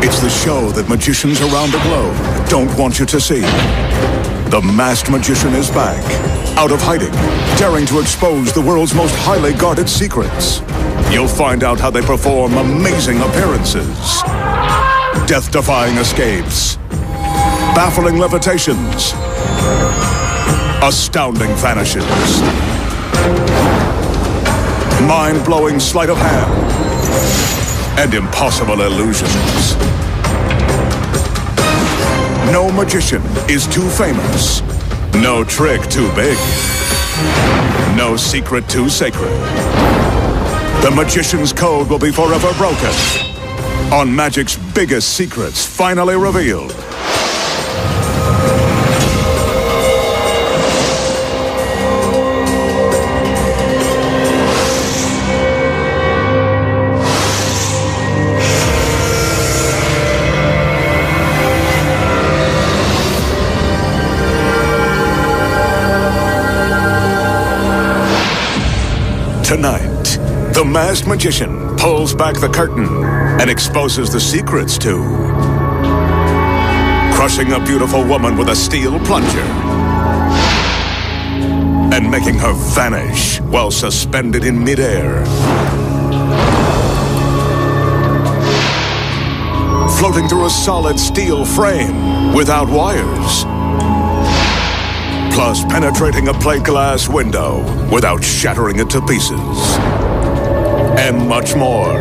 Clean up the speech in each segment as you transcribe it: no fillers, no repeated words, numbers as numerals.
It's the show that magicians around the globe don't want you to see. The Masked Magician is back, out of hiding, daring to expose the world's most highly guarded secrets. You'll find out how they perform amazing appearances, death-defying escapes, baffling levitations, astounding vanishes, mind-blowing sleight of hand, and impossible illusions. No magician is too famous. No trick too big. No secret too sacred. The magician's code will be forever broken. On magic's biggest secrets finally revealed. Tonight, the Masked Magician pulls back the curtain and exposes the secrets to crushing a beautiful woman with a steel plunger and making her vanish while suspended in midair, floating through a solid steel frame without wires, plus penetrating a plate glass window without shattering it to pieces. And much more,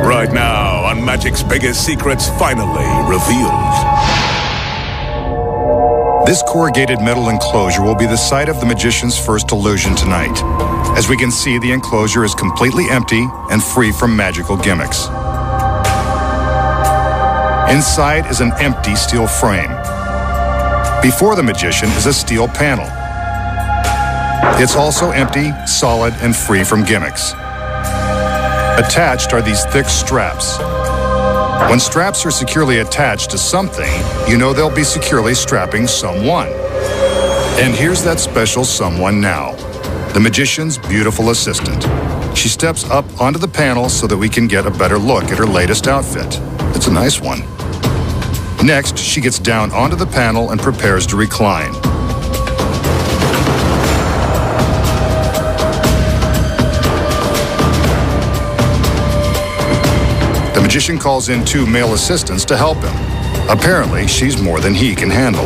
right now on Magic's Biggest Secrets finally revealed. This corrugated metal enclosure will be the site of the magician's first illusion tonight. As we can see, the enclosure is completely empty and free from magical gimmicks. Inside is an empty steel frame. Before the magician is a steel panel. It's also empty, solid, and free from gimmicks. Attached are these thick straps. When straps are securely attached to something, you know they'll be securely strapping someone. And here's that special someone now, the magician's beautiful assistant. She steps up onto the panel so that we can get a better look at her latest outfit. It's a nice one. Next, she gets down onto the panel and prepares to recline. The magician calls in 2 male assistants to help him. Apparently, she's more than he can handle.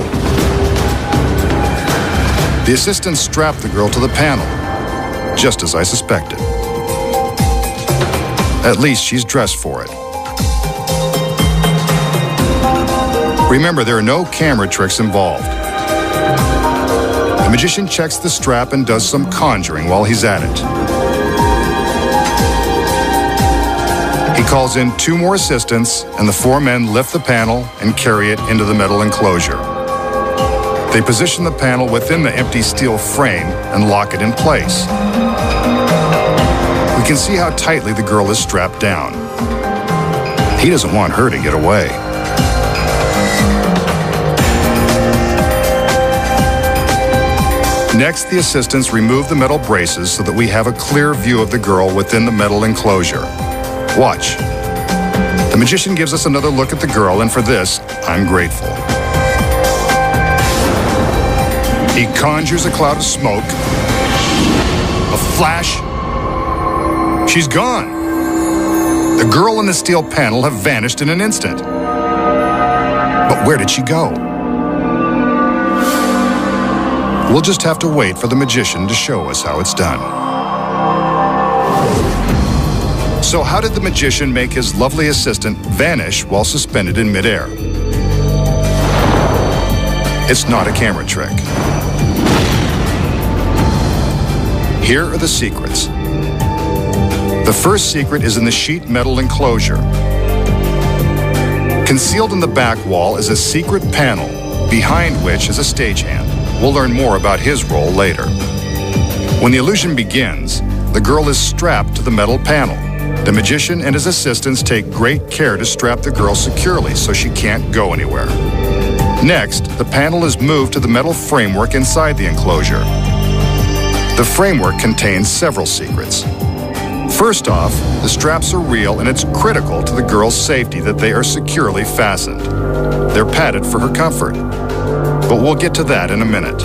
The assistants strap the girl to the panel, just as I suspected. At least she's dressed for it. Remember, there are no camera tricks involved. The magician checks the strap and does some conjuring while he's at it. He calls in 2 more assistants, and the 4 men lift the panel and carry it into the metal enclosure. They position the panel within the empty steel frame and lock it in place. We can see how tightly the girl is strapped down. He doesn't want her to get away. Next, the assistants remove the metal braces so that we have a clear view of the girl within the metal enclosure. Watch. The magician gives us another look at the girl, and for this, I'm grateful. He conjures a cloud of smoke. A flash. She's gone. The girl and the steel panel have vanished in an instant. But where did she go? We'll just have to wait for the magician to show us how it's done. So how did the magician make his lovely assistant vanish while suspended in midair? It's not a camera trick. Here are the secrets. The first secret is in the sheet metal enclosure. Concealed in the back wall is a secret panel, behind which is a stagehand. We'll learn more about his role later. When the illusion begins, the girl is strapped to the metal panel. The magician and his assistants take great care to strap the girl securely so she can't go anywhere. Next, the panel is moved to the metal framework inside the enclosure. The framework contains several secrets. First off, the straps are real and it's critical to the girl's safety that they are securely fastened. They're padded for her comfort. But we'll get to that in a minute.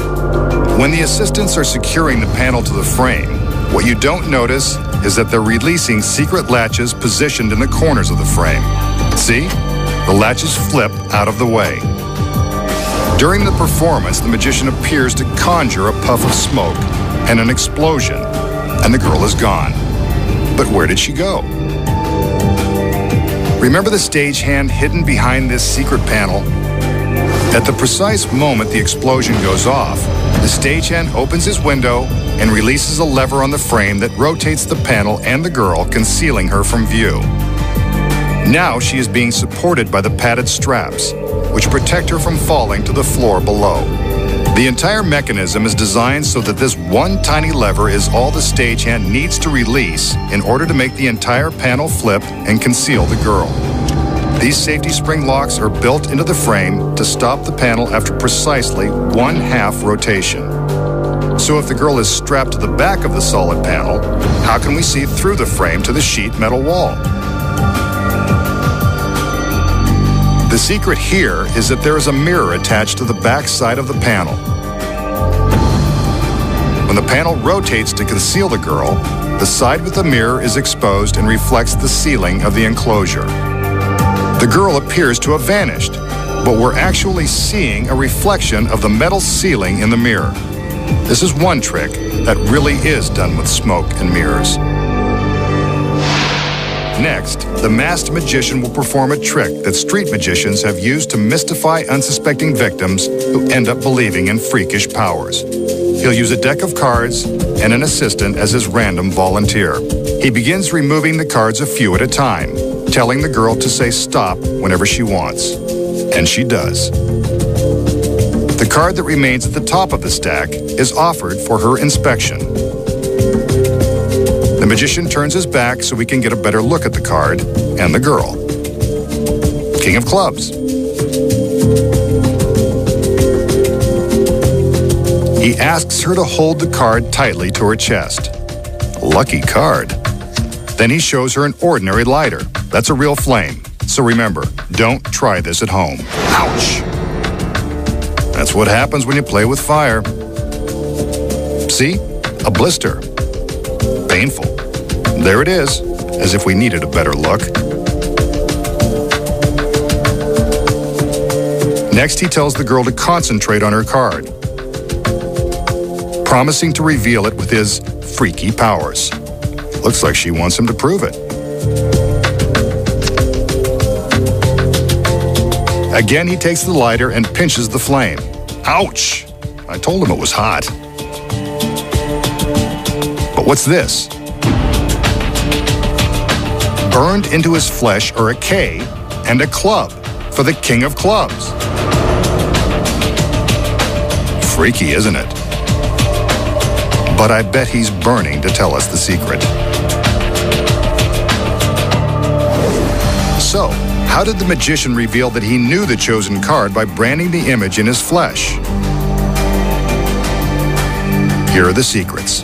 When the assistants are securing the panel to the frame, what you don't notice is that they're releasing secret latches positioned in the corners of the frame. See? The latches flip out of the way. During the performance, the magician appears to conjure a puff of smoke and an explosion, and the girl is gone. But where did she go? Remember the stagehand hidden behind this secret panel? At the precise moment the explosion goes off, the stagehand opens his window and releases a lever on the frame that rotates the panel and the girl, concealing her from view. Now she is being supported by the padded straps, which protect her from falling to the floor below. The entire mechanism is designed so that this one tiny lever is all the stagehand needs to release in order to make the entire panel flip and conceal the girl. These safety spring locks are built into the frame to stop the panel after precisely 1/2 rotation. So if the girl is strapped to the back of the solid panel, how can we see through the frame to the sheet metal wall? The secret here is that there is a mirror attached to the back side of the panel. When the panel rotates to conceal the girl, the side with the mirror is exposed and reflects the ceiling of the enclosure. The girl appears to have vanished, but we're actually seeing a reflection of the metal ceiling in the mirror. This is one trick that really is done with smoke and mirrors. Next, the masked magician will perform a trick that street magicians have used to mystify unsuspecting victims who end up believing in freakish powers. He'll use a deck of cards and an assistant as his random volunteer. He begins removing the cards a few at a time, telling the girl to say stop whenever she wants. And she does. The card that remains at the top of the stack is offered for her inspection. The magician turns his back so we can get a better look at the card and the girl. King of Clubs. He asks her to hold the card tightly to her chest. Lucky card. Then he shows her an ordinary lighter. That's a real flame. So remember, don't try this at home. Ouch! That's what happens when you play with fire. See? A blister. Painful. There it is, as if we needed a better look. Next, he tells the girl to concentrate on her card, promising to reveal it with his freaky powers. Looks like she wants him to prove it. Again, he takes the lighter and pinches the flame. Ouch! I told him it was hot. But what's this? Burned into his flesh are a K and a club for the King of Clubs. Freaky, isn't it? But I bet he's burning to tell us the secret. So, how did the magician reveal that he knew the chosen card by branding the image in his flesh? Here are the secrets.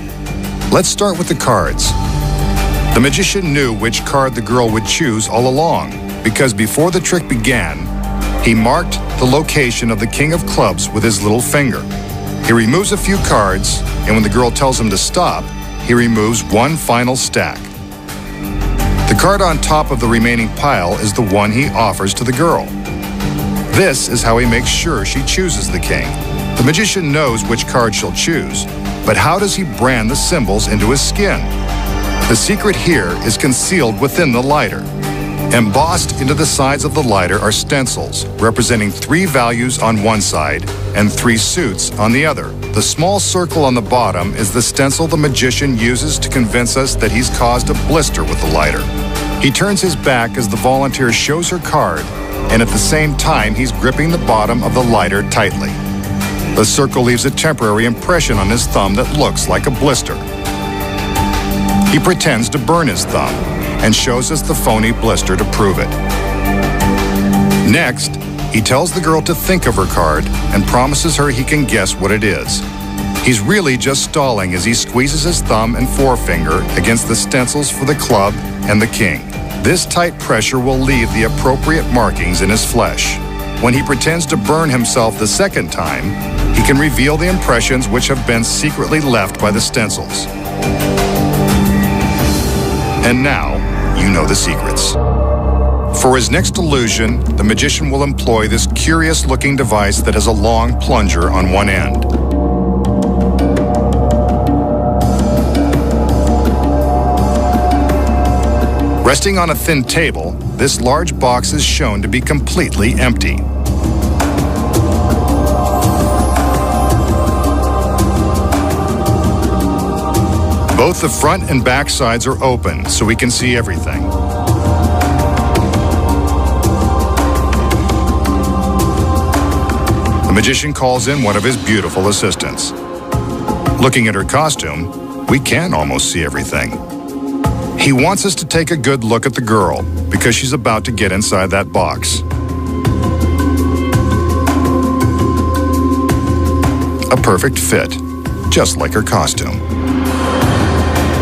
Let's start with the cards. The magician knew which card the girl would choose all along, because before the trick began, he marked the location of the King of Clubs with his little finger. He removes a few cards, and when the girl tells him to stop, he removes one final stack. The card on top of the remaining pile is the one he offers to the girl. This is how he makes sure she chooses the king. The magician knows which card she'll choose, but how does he brand the symbols into his skin? The secret here is concealed within the lighter. Embossed into the sides of the lighter are stencils, representing 3 values on one side and 3 suits on the other. The small circle on the bottom is the stencil the magician uses to convince us that he's caused a blister with the lighter. He turns his back as the volunteer shows her card, and at the same time he's gripping the bottom of the lighter tightly. The circle leaves a temporary impression on his thumb that looks like a blister. He pretends to burn his thumb and shows us the phony blister to prove it. Next, he tells the girl to think of her card and promises her he can guess what it is. He's really just stalling as he squeezes his thumb and forefinger against the stencils for the club and the king. This tight pressure will leave the appropriate markings in his flesh. When he pretends to burn himself the second time, he can reveal the impressions which have been secretly left by the stencils. And now, you know the secrets. For his next illusion, the magician will employ this curious-looking device that has a long plunger on one end. Resting on a thin table, this large box is shown to be completely empty. Both the front and back sides are open, so we can see everything. The magician calls in one of his beautiful assistants. Looking at her costume, we can almost see everything. He wants us to take a good look at the girl because she's about to get inside that box. A perfect fit, just like her costume.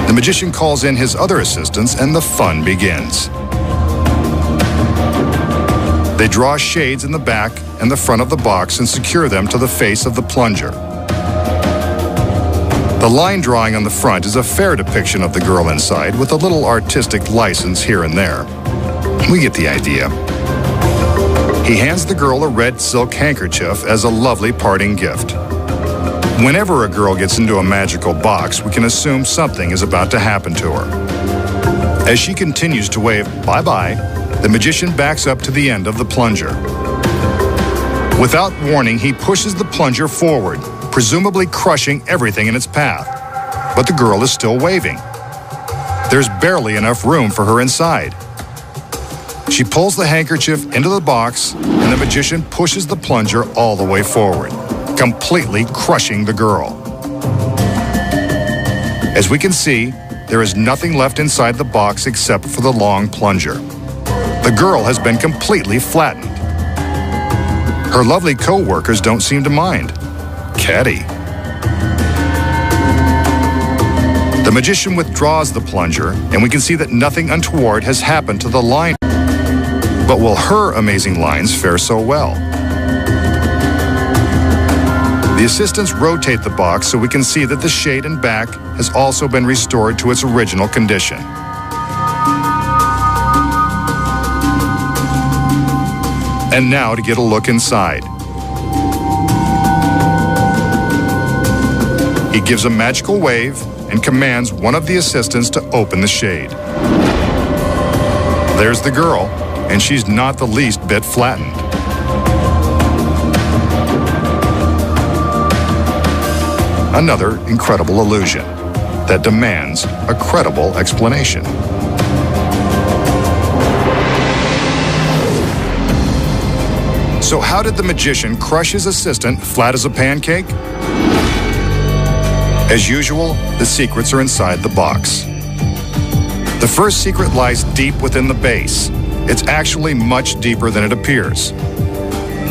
The magician calls in his other assistants and the fun begins. They draw shades in the back and the front of the box and secure them to the face of the plunger. The line drawing on the front is a fair depiction of the girl inside with a little artistic license here and there. We get the idea. He hands the girl a red silk handkerchief as a lovely parting gift. Whenever a girl gets into a magical box, we can assume something is about to happen to her. As she continues to wave bye-bye, the magician backs up to the end of the plunger. Without warning, he pushes the plunger forward, presumably crushing everything in its path. But the girl is still waving. There's barely enough room for her inside. She pulls the handkerchief into the box, and the magician pushes the plunger all the way forward, completely crushing the girl. As we can see, there is nothing left inside the box except for the long plunger. The girl has been completely flattened. Her lovely co-workers don't seem to mind. Catty. The magician withdraws the plunger, and we can see that nothing untoward has happened to the line. But will her amazing lines fare so well? The assistants rotate the box so we can see that the shade and back has also been restored to its original condition. And now to get a look inside. He gives a magical wave and commands one of the assistants to open the shade. There's the girl, and she's not the least bit flattened. Another incredible illusion that demands a credible explanation. So how did the magician crush his assistant flat as a pancake? As usual, the secrets are inside the box. The first secret lies deep within the base. It's actually much deeper than it appears.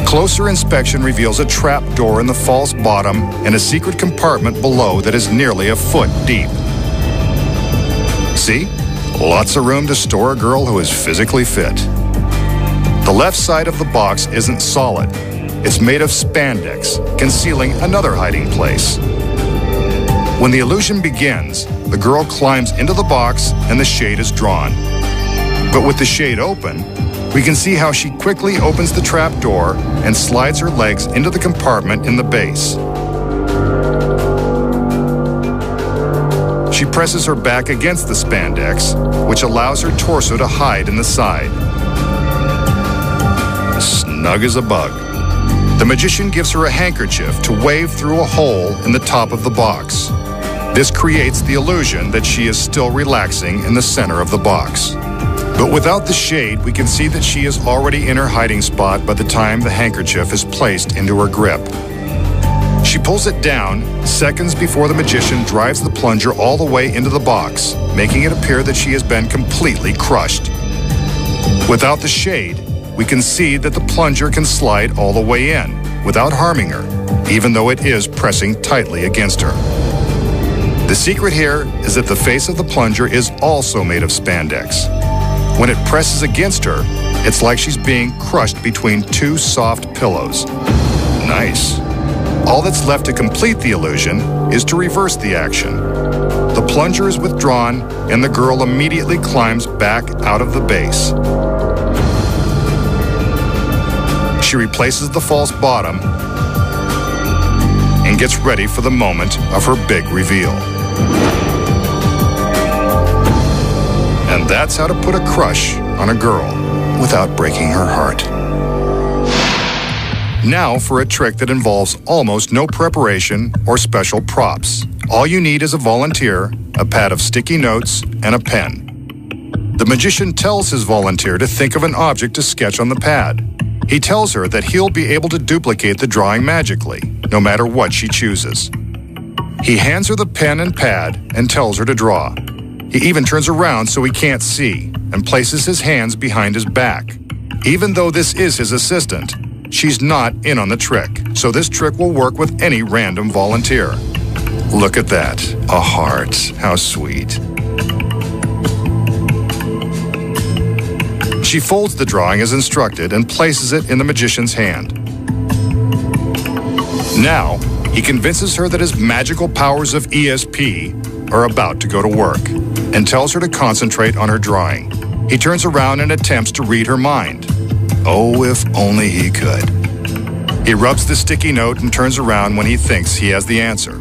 Closer inspection reveals a trap door in the false bottom and a secret compartment below that is nearly a foot deep. See? Lots of room to store a girl who is physically fit. The left side of the box isn't solid. It's made of spandex, concealing another hiding place. When the illusion begins, the girl climbs into the box and the shade is drawn. But with the shade open, we can see how she quickly opens the trap door and slides her legs into the compartment in the base. She presses her back against the spandex, which allows her torso to hide in the side. Snug as a bug. The magician gives her a handkerchief to wave through a hole in the top of the box. This creates the illusion that she is still relaxing in the center of the box. But without the shade, we can see that she is already in her hiding spot by the time the handkerchief is placed into her grip. She pulls it down seconds before the magician drives the plunger all the way into the box, making it appear that she has been completely crushed. Without the shade, we can see that the plunger can slide all the way in without harming her, even though it is pressing tightly against her. The secret here is that the face of the plunger is also made of spandex. When it presses against her, it's like she's being crushed between two soft pillows. Nice. All that's left to complete the illusion is to reverse the action. The plunger is withdrawn, and the girl immediately climbs back out of the base. She replaces the false bottom and gets ready for the moment of her big reveal. And that's how to put a crush on a girl without breaking her heart. Now for a trick that involves almost no preparation or special props. All you need is a volunteer, a pad of sticky notes, and a pen. The magician tells his volunteer to think of an object to sketch on the pad. He tells her that he'll be able to duplicate the drawing magically, no matter what she chooses. He hands her the pen and pad and tells her to draw. He even turns around so he can't see and places his hands behind his back. Even though this is his assistant, she's not in on the trick, so this trick will work with any random volunteer. Look at that, a heart, how sweet. She folds the drawing as instructed and places it in the magician's hand. Now, he convinces her that his magical powers of ESP are about to go to work and tells her to concentrate on her drawing. He turns around and attempts to read her mind. Oh, if only he could. He rubs the sticky note and turns around when he thinks he has the answer.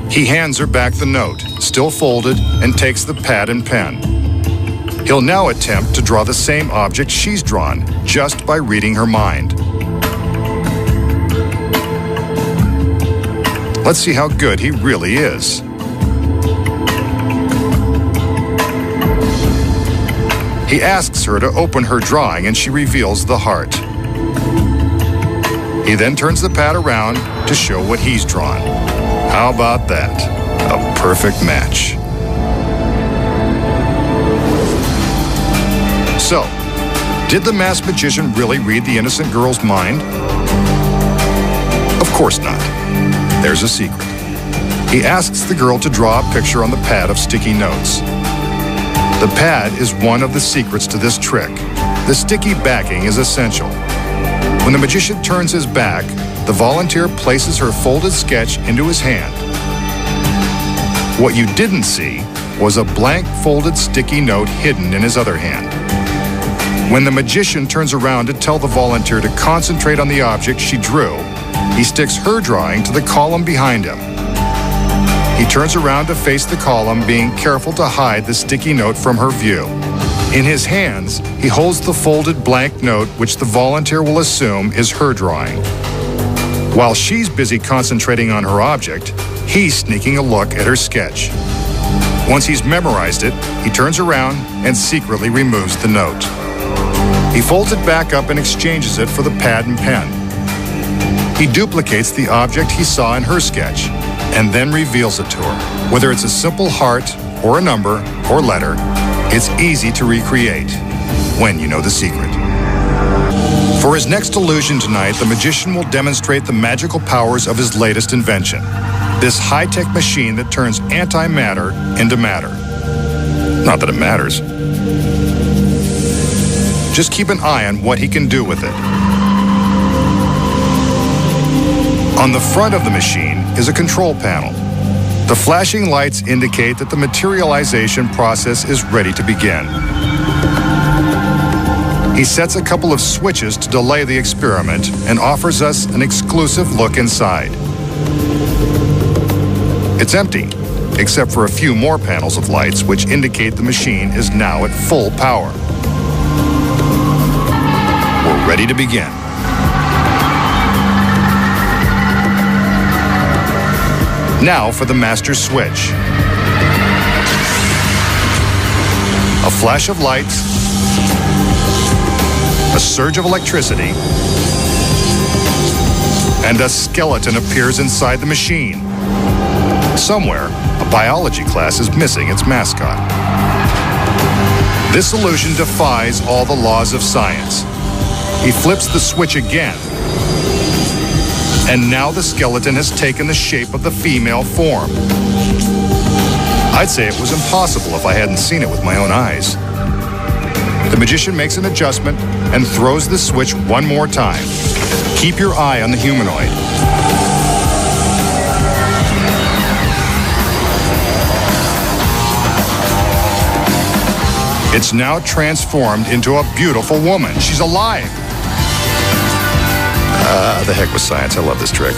He hands her back the note, still folded, and takes the pad and pen. He'll now attempt to draw the same object she's drawn, just by reading her mind. Let's see how good he really is. He asks her to open her drawing and she reveals the heart. He then turns the pad around to show what he's drawn. How about that? A perfect match. So, did the masked magician really read the innocent girl's mind? Of course not. There's a secret. He asks the girl to draw a picture on the pad of sticky notes. The pad is one of the secrets to this trick. The sticky backing is essential. When the magician turns his back, the volunteer places her folded sketch into his hand. What you didn't see was a blank folded sticky note hidden in his other hand. When the magician turns around to tell the volunteer to concentrate on the object she drew, he sticks her drawing to the column behind him. He turns around to face the column, being careful to hide the sticky note from her view. In his hands, he holds the folded blank note, which the volunteer will assume is her drawing. While she's busy concentrating on her object, he's sneaking a look at her sketch. Once he's memorized it, he turns around and secretly removes the note. He folds it back up and exchanges it for the pad and pen. He duplicates the object he saw in her sketch and then reveals it to her. Whether it's a simple heart or a number or letter, it's easy to recreate when you know the secret. For his next illusion tonight, the magician will demonstrate the magical powers of his latest invention, this high-tech machine that turns antimatter into matter. Not that it matters. Just keep an eye on what he can do with it. On the front of the machine is a control panel. The flashing lights indicate that the materialization process is ready to begin. He sets a couple of switches to delay the experiment and offers us an exclusive look inside. It's empty, except for a few more panels of lights which indicate the machine is now at full power. We're ready to begin. Now for the master switch. A flash of light, a surge of electricity, and a skeleton appears inside the machine. Somewhere, a biology class is missing its mascot. This illusion defies all the laws of science. He flips the switch again. And now the skeleton has taken the shape of the female form. I'd say it was impossible if I hadn't seen it with my own eyes. The magician makes an adjustment and throws the switch one more time. Keep your eye on the humanoid. It's now transformed into a beautiful woman. She's alive. The heck with science. I love this trick.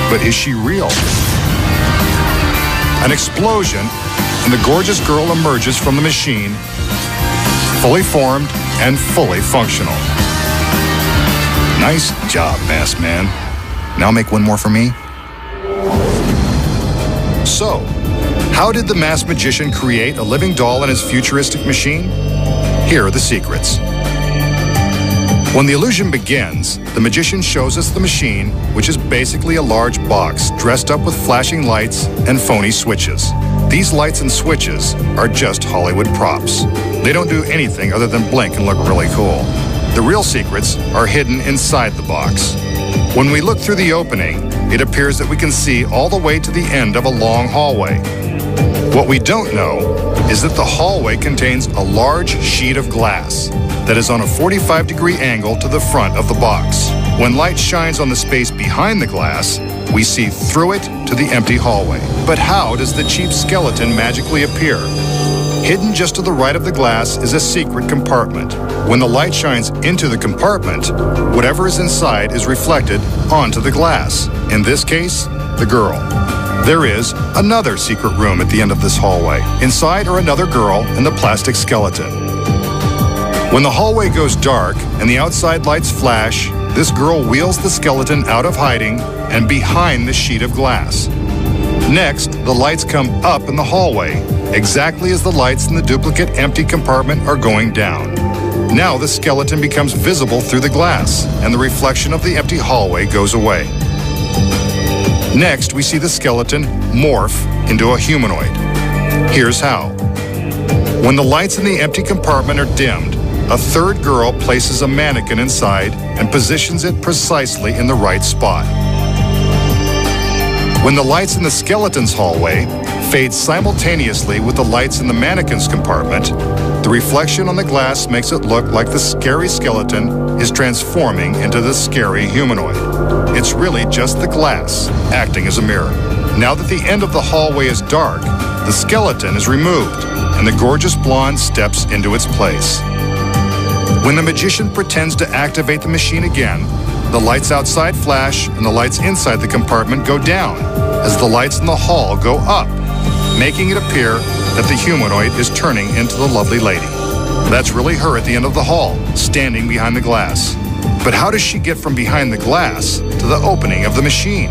But is she real? An explosion, and the gorgeous girl emerges from the machine, fully formed and fully functional. Nice job, Masked Man. Now make one more for me. So, how did the masked magician create a living doll in his futuristic machine? Here are the secrets. When the illusion begins, the magician shows us the machine, which is basically a large box dressed up with flashing lights and phony switches. These lights and switches are just Hollywood props. They don't do anything other than blink and look really cool. The real secrets are hidden inside the box. When we look through the opening, it appears that we can see all the way to the end of a long hallway. What we don't know is that the hallway contains a large sheet of glass that is on a 45-degree angle to the front of the box. When light shines on the space behind the glass, we see through it to the empty hallway. But how does the cheap skeleton magically appear? Hidden just to the right of the glass is a secret compartment. When the light shines into the compartment, whatever is inside is reflected onto the glass. In this case, the girl. There is another secret room at the end of this hallway. Inside are another girl and the plastic skeleton. When the hallway goes dark and the outside lights flash, this girl wheels the skeleton out of hiding and behind the sheet of glass. Next, the lights come up in the hallway, exactly as the lights in the duplicate empty compartment are going down. Now the skeleton becomes visible through the glass, and the reflection of the empty hallway goes away. Next, we see the skeleton morph into a humanoid. Here's how. When the lights in the empty compartment are dimmed, a third girl places a mannequin inside and positions it precisely in the right spot. When the lights in the skeleton's hallway fade simultaneously with the lights in the mannequin's compartment, the reflection on the glass makes it look like the scary skeleton is transforming into the scary humanoid. It's really just the glass acting as a mirror. Now that the end of the hallway is dark, the skeleton is removed and the gorgeous blonde steps into its place. When the magician pretends to activate the machine again, the lights outside flash and the lights inside the compartment go down as the lights in the hall go up, making it appear that the humanoid is turning into the lovely lady. That's really her at the end of the hall, standing behind the glass. But how does she get from behind the glass to the opening of the machine?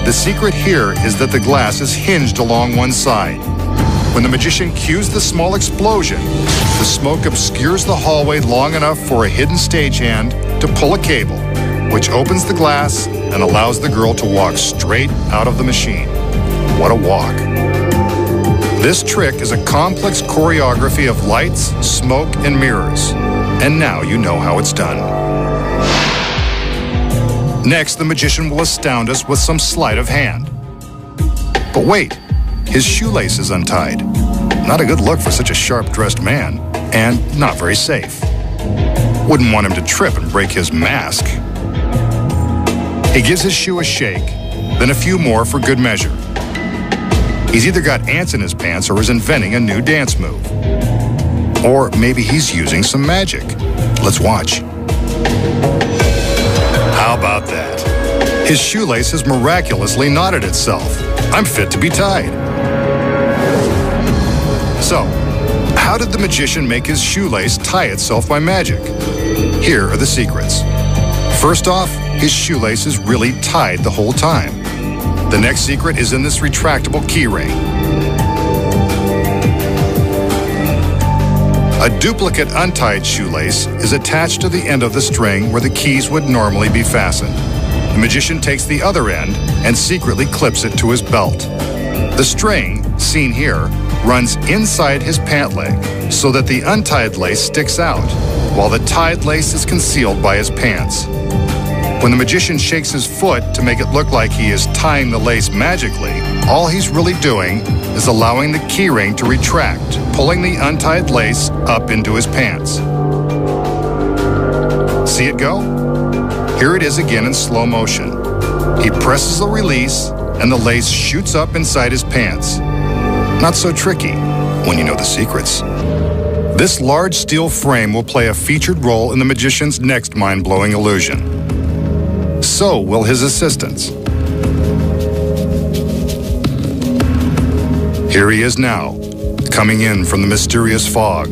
The secret here is that the glass is hinged along one side. When the magician cues the small explosion, the smoke obscures the hallway long enough for a hidden stagehand to pull a cable, which opens the glass and allows the girl to walk straight out of the machine. What a walk. This trick is a complex choreography of lights, smoke, and mirrors. And now you know how it's done. Next, the magician will astound us with some sleight of hand. But wait. His shoelace is untied. Not a good look for such a sharp-dressed man, and not very safe. Wouldn't want him to trip and break his mask. He gives his shoe a shake, then a few more for good measure. He's either got ants in his pants or is inventing a new dance move. Or maybe he's using some magic. Let's watch. How about that? His shoelace has miraculously knotted itself. I'm fit to be tied. So, how did the magician make his shoelace tie itself by magic? Here are the secrets. First off, his shoelace is really tied the whole time. The next secret is in this retractable keyring. A duplicate untied shoelace is attached to the end of the string where the keys would normally be fastened. The magician takes the other end and secretly clips it to his belt. The string, seen here, runs inside his pant leg so that the untied lace sticks out. while the tied lace is concealed by his pants. When the magician shakes his foot to make it look like he is tying the lace magically, all he's really doing is allowing the keyring to retract, pulling the untied lace up into his pants. See it go? Here it is again in slow motion. He presses the release, and the lace shoots up inside his pants. Not so tricky when you know the secrets. This large steel frame will play a featured role in the magician's next mind-blowing illusion. So will his assistants. Here he is now, coming in from the mysterious fog.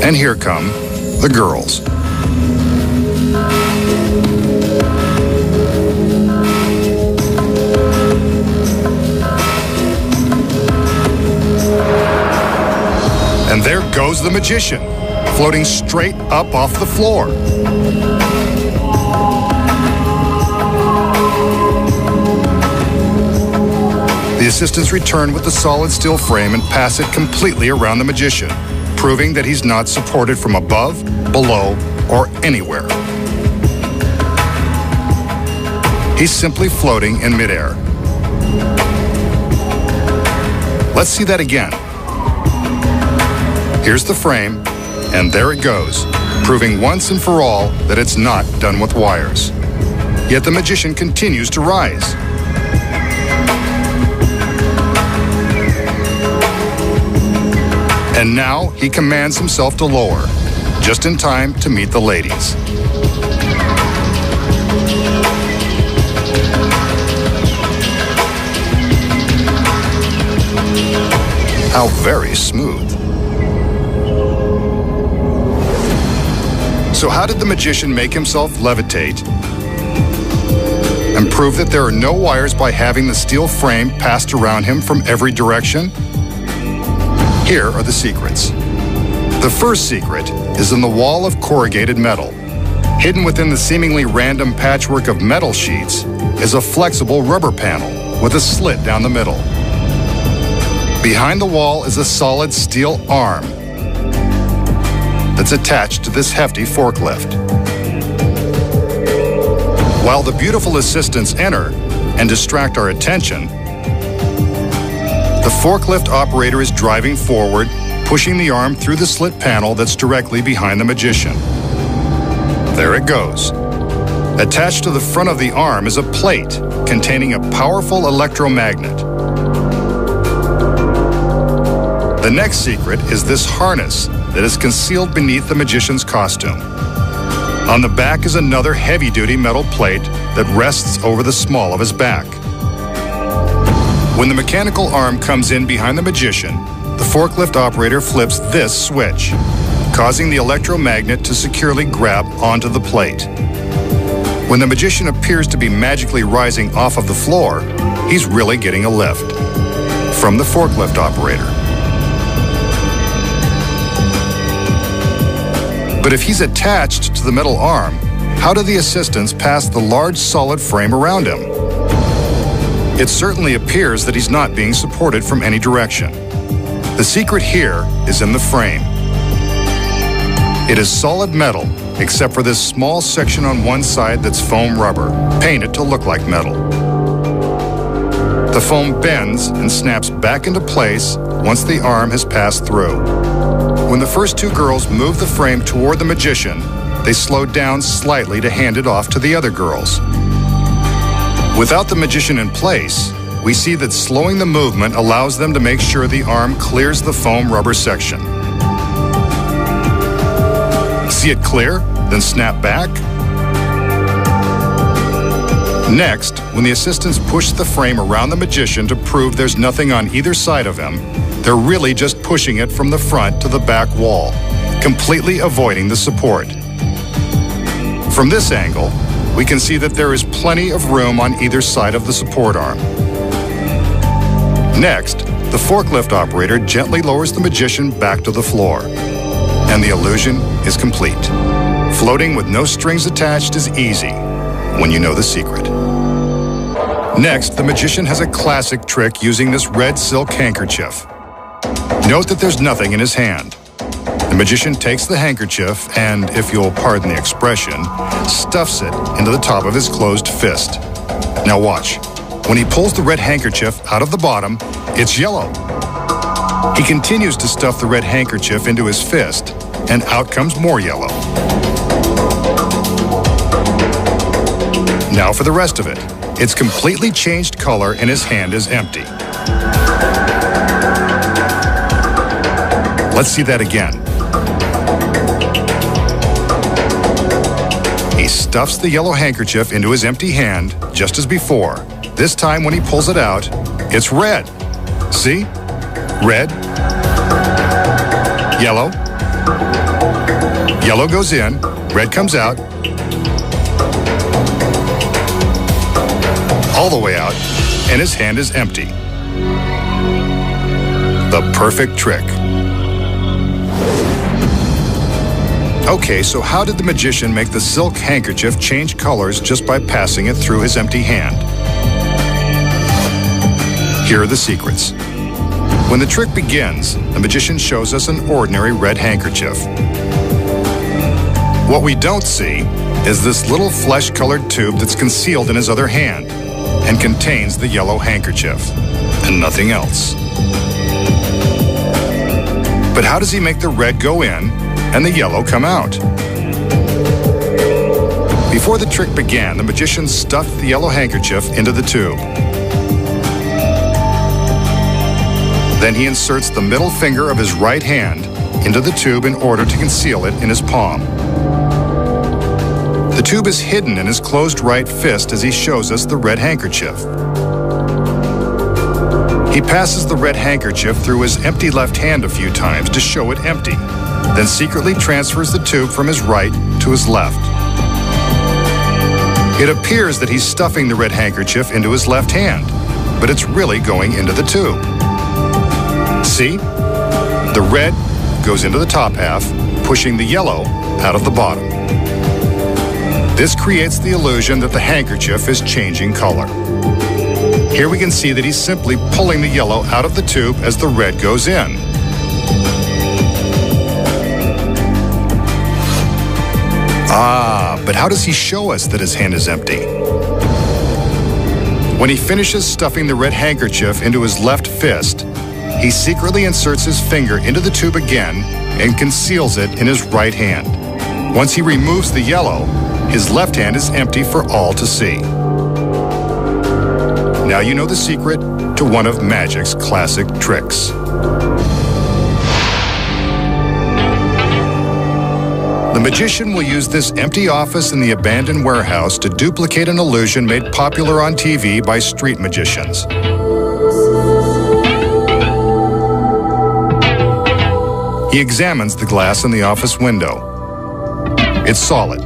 And here come the girls. And there goes the magician, floating straight up off the floor. The assistants return with the solid steel frame and pass it completely around the magician, proving that he's not supported from above, below, or anywhere. He's simply floating in midair. Let's see that again. Here's the frame, and there it goes, proving once and for all that it's not done with wires. Yet the magician continues to rise. And now he commands himself to lower, just in time to meet the ladies. How very smooth. So how did the magician make himself levitate and prove that there are no wires by having the steel frame passed around him from every direction? Here are the secrets. The first secret is in the wall of corrugated metal. Hidden within the seemingly random patchwork of metal sheets is a flexible rubber panel with a slit down the middle. Behind the wall is a solid steel arm that's attached to this hefty forklift. While the beautiful assistants enter and distract our attention, the forklift operator is driving forward, pushing the arm through the slit panel that's directly behind the magician. There it goes. Attached to the front of the arm is a plate containing a powerful electromagnet. The next secret is this harness that is concealed beneath the magician's costume. On the back is another heavy-duty metal plate that rests over the small of his back. When the mechanical arm comes in behind the magician, the forklift operator flips this switch, causing the electromagnet to securely grab onto the plate. When the magician appears to be magically rising off of the floor, he's really getting a lift from the forklift operator. But if he's attached to the metal arm, how do the assistants pass the large solid frame around him? It certainly appears that he's not being supported from any direction. The secret here is in the frame. It is solid metal, except for this small section on one side that's foam rubber, painted to look like metal. The foam bends and snaps back into place once the arm has passed through. When the first two girls move the frame toward the magician, they slow down slightly to hand it off to the other girls. Without the magician in place, we see that slowing the movement allows them to make sure the arm clears the foam rubber section. See it clear, then snap back? Next, when the assistants push the frame around the magician to prove there's nothing on either side of him, they're really just pushing it from the front to the back wall, completely avoiding the support. From this angle, we can see that there is plenty of room on either side of the support arm. Next, the forklift operator gently lowers the magician back to the floor, and the illusion is complete. Floating with no strings attached is easy when you know the secret. Next, the magician has a classic trick using this red silk handkerchief. Note that there's nothing in his hand. The magician takes the handkerchief and, if you'll pardon the expression, stuffs it into the top of his closed fist. Now watch. When he pulls the red handkerchief out of the bottom, it's yellow. He continues to stuff the red handkerchief into his fist, and out comes more yellow. Now for the rest of it. It's completely changed color and his hand is empty. Let's see that again. He stuffs the yellow handkerchief into his empty hand, just as before. This time when he pulls it out, it's red. See? Red. Yellow. Yellow goes in, red comes out. All the way out, and his hand is empty. The perfect trick. Okay, so how did the magician make the silk handkerchief change colors just by passing it through his empty hand? Here are the secrets. When the trick begins, the magician shows us an ordinary red handkerchief. What we don't see is this little flesh-colored tube that's concealed in his other hand and contains the yellow handkerchief, and nothing else. But how does he make the red go in and the yellow come out? Before the trick began, the magician stuffed the yellow handkerchief into the tube. Then he inserts the middle finger of his right hand into the tube in order to conceal it in his palm. The tube is hidden in his closed right fist as he shows us the red handkerchief. He passes the red handkerchief through his empty left hand a few times to show it empty, then secretly transfers the tube from his right to his left. It appears that he's stuffing the red handkerchief into his left hand, but it's really going into the tube. See? The red goes into the top half, pushing the yellow out of the bottom. This creates the illusion that the handkerchief is changing color. Here we can see that he's simply pulling the yellow out of the tube as the red goes in. But how does he show us that his hand is empty? When he finishes stuffing the red handkerchief into his left fist, he secretly inserts his finger into the tube again and conceals it in his right hand. Once he removes the yellow, his left hand is empty for all to see. Now you know the secret to one of magic's classic tricks. The magician will use this empty office in the abandoned warehouse to duplicate an illusion made popular on TV by street magicians. He examines the glass in the office window. It's solid.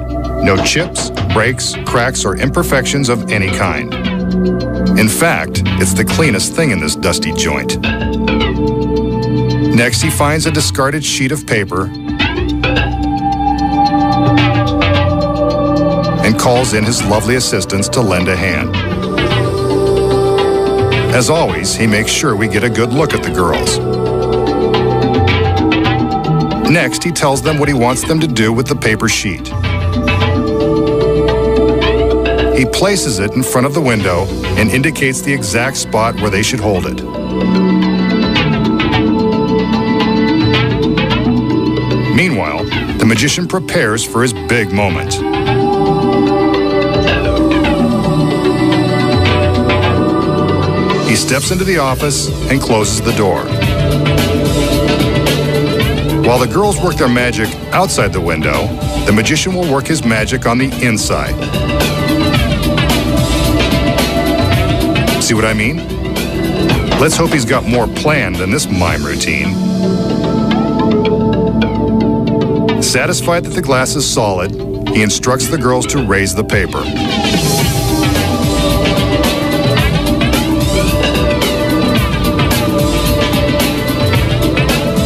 No chips, breaks, cracks, or imperfections of any kind. In fact, it's the cleanest thing in this dusty joint. Next, he finds a discarded sheet of paper and calls in his lovely assistants to lend a hand. As always, he makes sure we get a good look at the girls. Next, he tells them what he wants them to do with the paper sheet. He places it in front of the window and indicates the exact spot where they should hold it. Meanwhile, the magician prepares for his big moment. He steps into the office and closes the door. While the girls work their magic outside the window, the magician will work his magic on the inside. See what I mean? Let's hope he's got more planned than this mime routine. Satisfied that the glass is solid, he instructs the girls to raise the paper.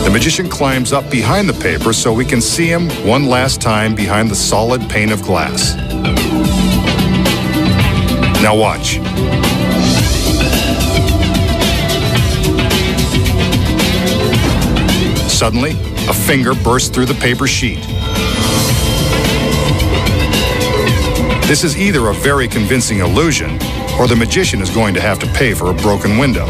The magician climbs up behind the paper so we can see him one last time behind the solid pane of glass. Now watch. Suddenly, a finger bursts through the paper sheet. This is either a very convincing illusion, or the magician is going to have to pay for a broken window.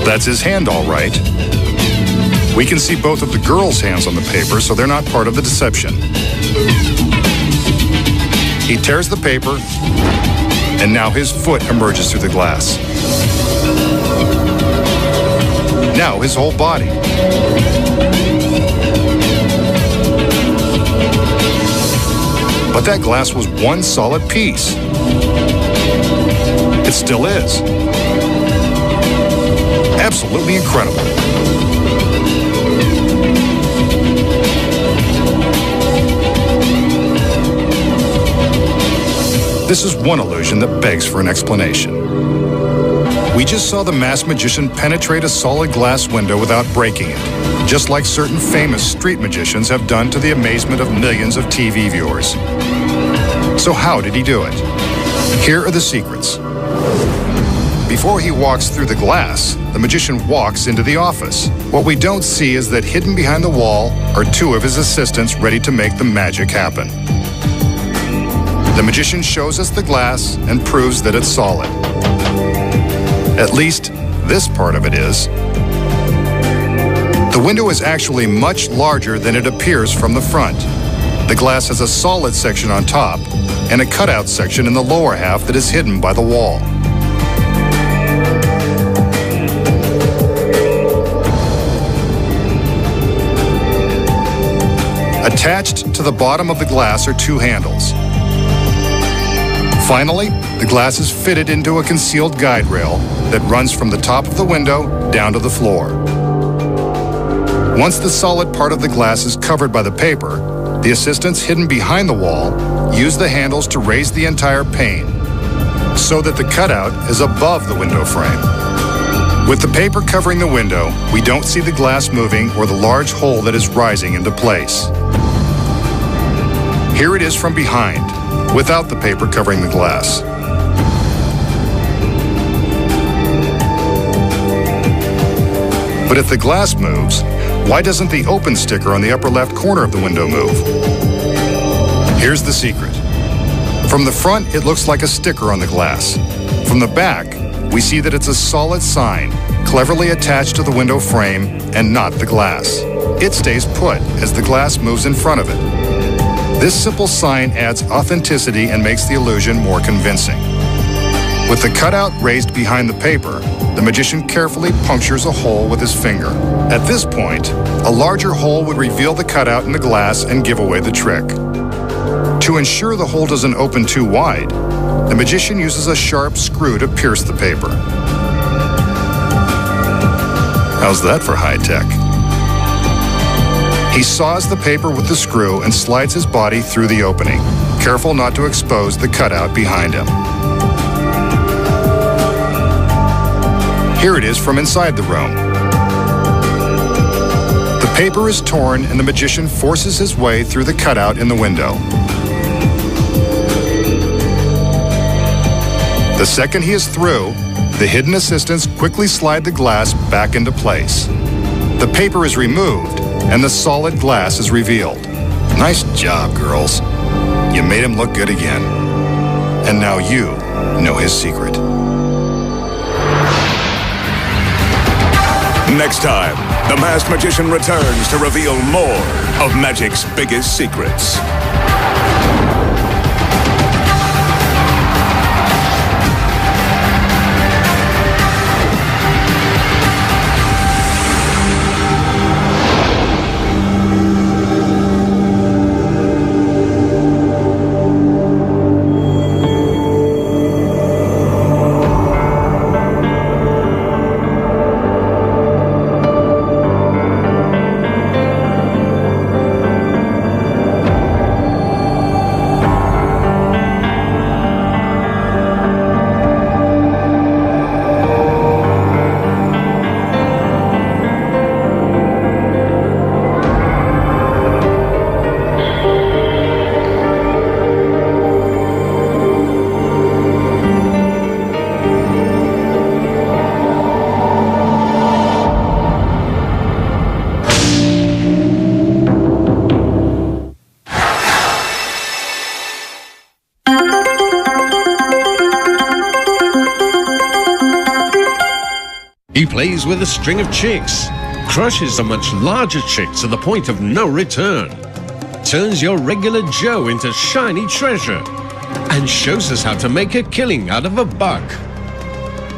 That's his hand, all right. We can see both of the girls' hands on the paper, so they're not part of the deception. He tears the paper, and now his foot emerges through the glass. Now his whole body. But that glass was one solid piece. It still is. Absolutely incredible. This is one illusion that begs for an explanation. We just saw the masked magician penetrate a solid glass window without breaking it, just like certain famous street magicians have done to the amazement of millions of TV viewers. So how did he do it? Here are the secrets. Before he walks through the glass, the magician walks into the office. What we don't see is that hidden behind the wall are two of his assistants ready to make the magic happen. The magician shows us the glass and proves that it's solid. At least, this part of it is. The window is actually much larger than it appears from the front. The glass has a solid section on top and a cutout section in the lower half that is hidden by the wall. Attached to the bottom of the glass are two handles. Finally, the glass is fitted into a concealed guide rail that runs from the top of the window down to the floor. Once the solid part of the glass is covered by the paper, the assistants hidden behind the wall use the handles to raise the entire pane so that the cutout is above the window frame. With the paper covering the window, we don't see the glass moving or the large hole that is rising into place. Here it is from behind, without the paper covering the glass. But if the glass moves, why doesn't the open sticker on the upper left corner of the window move? Here's the secret. From the front, it looks like a sticker on the glass. From the back, we see that it's a solid sign, cleverly attached to the window frame and not the glass. It stays put as the glass moves in front of it. This simple sign adds authenticity and makes the illusion more convincing. With the cutout raised behind the paper, the magician carefully punctures a hole with his finger. At this point, a larger hole would reveal the cutout in the glass and give away the trick. To ensure the hole doesn't open too wide, the magician uses a sharp screw to pierce the paper. How's that for high tech? He saws the paper with the screw and slides his body through the opening, careful not to expose the cutout behind him. Here it is from inside the room. The paper is torn and the magician forces his way through the cutout in the window. The second he is through, the hidden assistants quickly slide the glass back into place. The paper is removed and the solid glass is revealed. Nice job, girls. You made him look good again. And now you know his secret. Next time, the masked magician returns to reveal more of magic's biggest secrets. He plays with a string of chicks, crushes a much larger chick to the point of no return, turns your regular Joe into shiny treasure, and shows us how to make a killing out of a buck.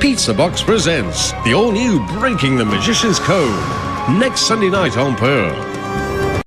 Pizza Box presents the all-new Breaking the Magician's Code, next Sunday night on Pearl.